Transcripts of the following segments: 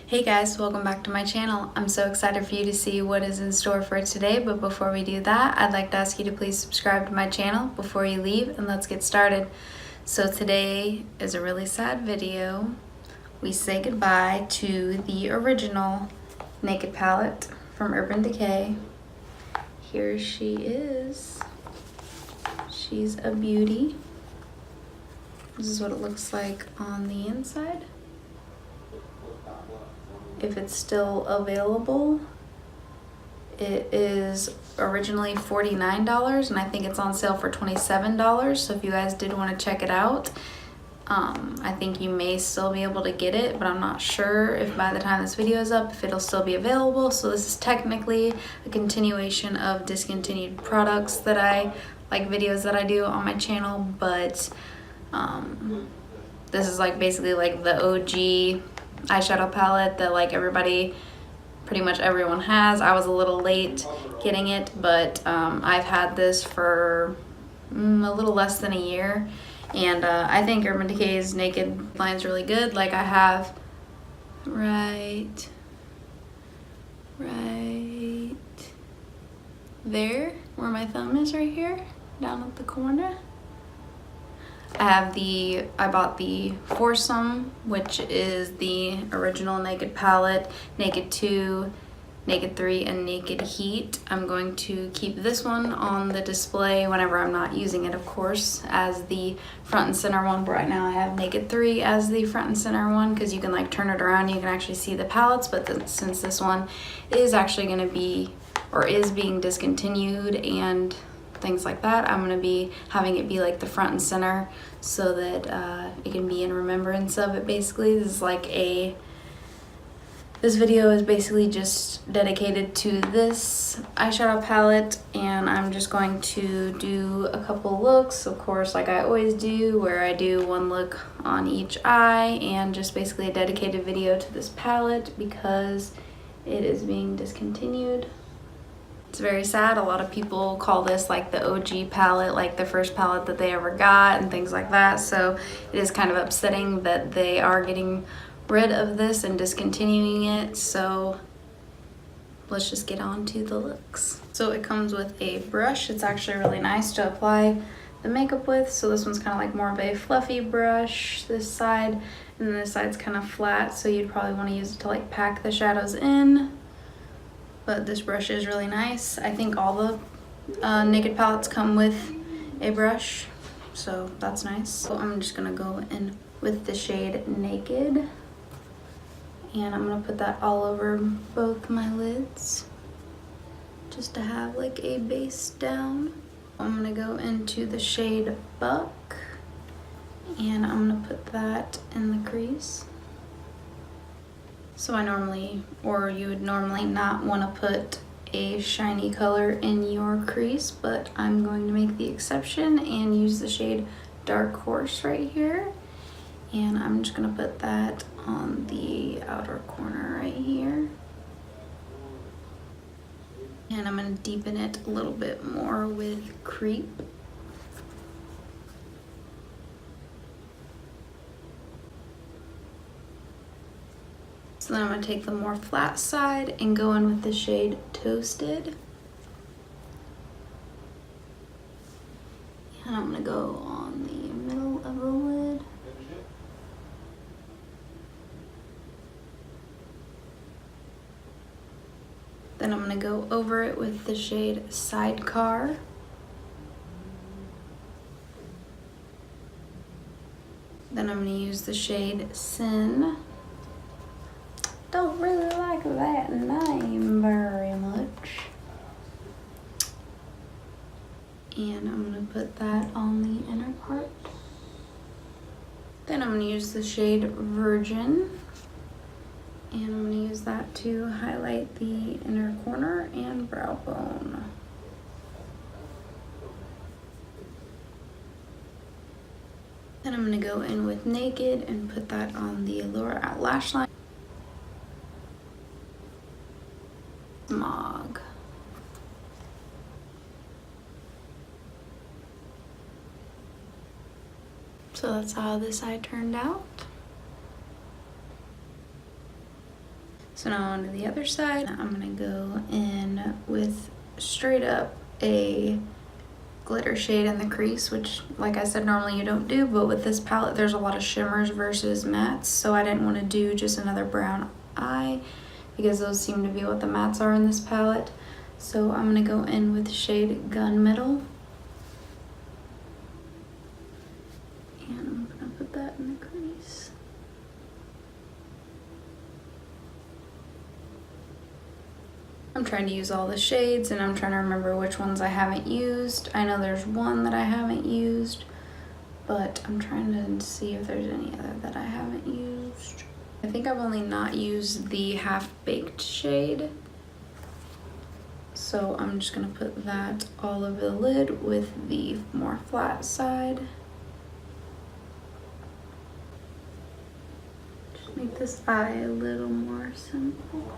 Hey guys, welcome back to my channel. I'm so excited for you to see what is in store for today, but before we do that, I'd like to ask you to please subscribe to my channel before you leave, and let's get started. So today is a really sad video. We say goodbye to the original Naked palette from Urban Decay. Here she is. She's a beauty. This is what it looks like on the inside. If it's still available, it is originally $49 and I think it's on sale for $27. So if you guys did want to check it out, I think you may still be able to get it, but I'm not sure if by the time this video is up if it'll still be available. So this is technically a continuation of discontinued products that I like, videos that I do on my channel, but this is like basically like the OG eyeshadow palette that like pretty much everyone has. I was a little late getting it, but I've had this for a little less than a year, and I think Urban Decay's Naked line is really good. Like I have right there where my thumb is, right here down at the corner. I bought the foursome, which is the original Naked palette, Naked 2, Naked 3, and Naked Heat. I'm going to keep this one on the display whenever I'm not using it, of course, as the front and center one. But right now I have Naked 3 as the front and center one because you can like turn it around, you can actually see the palettes. But since this one is actually going to be, or is being discontinued and things like that, I'm going to be having it be like the front and center so that it can be in remembrance of it. Basically, this video is basically just dedicated to this eyeshadow palette, and I'm just going to do a couple looks, of course, like I always do, where I do one look on each eye, and just basically a dedicated video to this palette because it is being discontinued. It's very sad. A lot of people call this like the OG palette, like the first palette that they ever got and things like that. So it is kind of upsetting that they are getting rid of this and discontinuing it. So let's just get on to the looks. So it comes with a brush. It's actually really nice to apply the makeup with. So this one's kind of like more of a fluffy brush, this side, and then this side's kind of flat. So you'd probably want to use it to like pack the shadows in. But this brush is really nice. I think all the Naked palettes come with a brush, so that's nice. So I'm just gonna go in with the shade Naked, and I'm gonna put that all over both my lids just to have like a base down. I'm gonna go into the shade Buck, and I'm gonna put that in the crease. So you would normally not want to put a shiny color in your crease, but I'm going to make the exception and use the shade Dark Horse right here. And I'm just going to put that on the outer corner right here. And I'm going to deepen it a little bit more with Creep. So then I'm going to take the more flat side and go in with the shade Toasted. And I'm going to go on the middle of the lid. Then I'm going to go over it with the shade Sidecar. Then I'm going to use the shade Sin. Don't really like that name very much. And I'm going to put that on the inner part. Then I'm going to use the shade Virgin. And I'm going to use that to highlight the inner corner and brow bone. Then I'm going to go in with Naked and put that on the lower lash line. Smog. So that's how this eye turned out. So now on to the other side. I'm gonna go in with straight up a glitter shade in the crease, which like I said, normally you don't do, but with this palette there's a lot of shimmers versus mattes, so I didn't want to do just another brown eye because those seem to be what the mattes are in this palette. So I'm gonna go in with shade Gunmetal. And I'm gonna put that in the crease. I'm trying to use all the shades and I'm trying to remember which ones I haven't used. I know there's one that I haven't used, but I'm trying to see if there's any other that I haven't used. I think I've only not used the Half-Baked shade. So I'm just gonna put that all over the lid with the more flat side. Just make this eye a little more simple.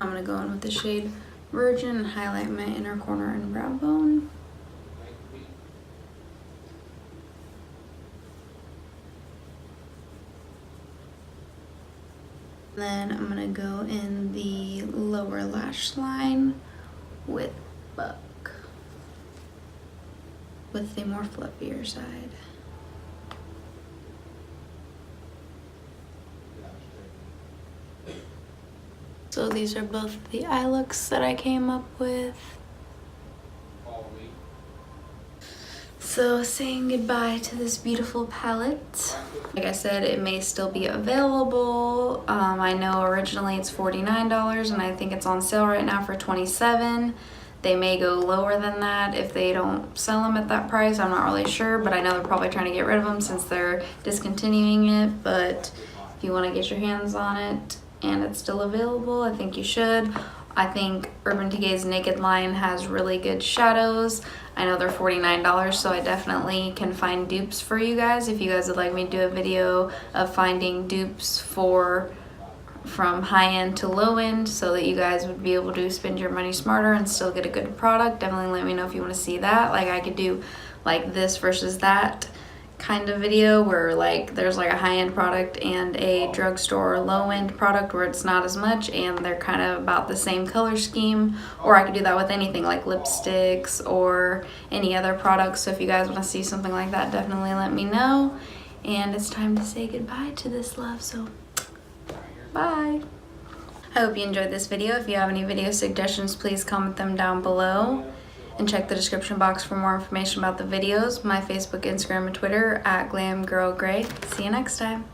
I'm gonna go in with the shade Virgin and highlight my inner corner and brow bone. Then I'm gonna go in the lower lash line with Buck, with the more fluffier side. So these are both the eye looks that I came up with. So saying goodbye to this beautiful palette. Like I said, it may still be available. I know originally it's $49 and I think it's on sale right now for $27. They may go lower than that if they don't sell them at that price. I'm not really sure, but I know they're probably trying to get rid of them since they're discontinuing it. But if you want to get your hands on it and it's still available, I think you should. I think Urban Decay's Naked line has really good shadows. I know they're $49, so I definitely can find dupes for you guys. If you guys would like me to do a video of finding dupes from high-end to low-end so that you guys would be able to spend your money smarter and still get a good product, definitely let me know if you want to see that. Like I could do like this versus that kind of video where like there's like a high-end product and a drugstore low-end product where it's not as much and they're kind of about the same color scheme, or I could do that with anything like lipsticks or any other products. So if you guys want to see something like that, definitely let me know. And it's time to say goodbye to this love, so bye. I hope you enjoyed this video. If you have any video suggestions, please comment them down below. And check the description box for more information about the videos, my Facebook, Instagram, and Twitter at GlamGirlGray. See you next time.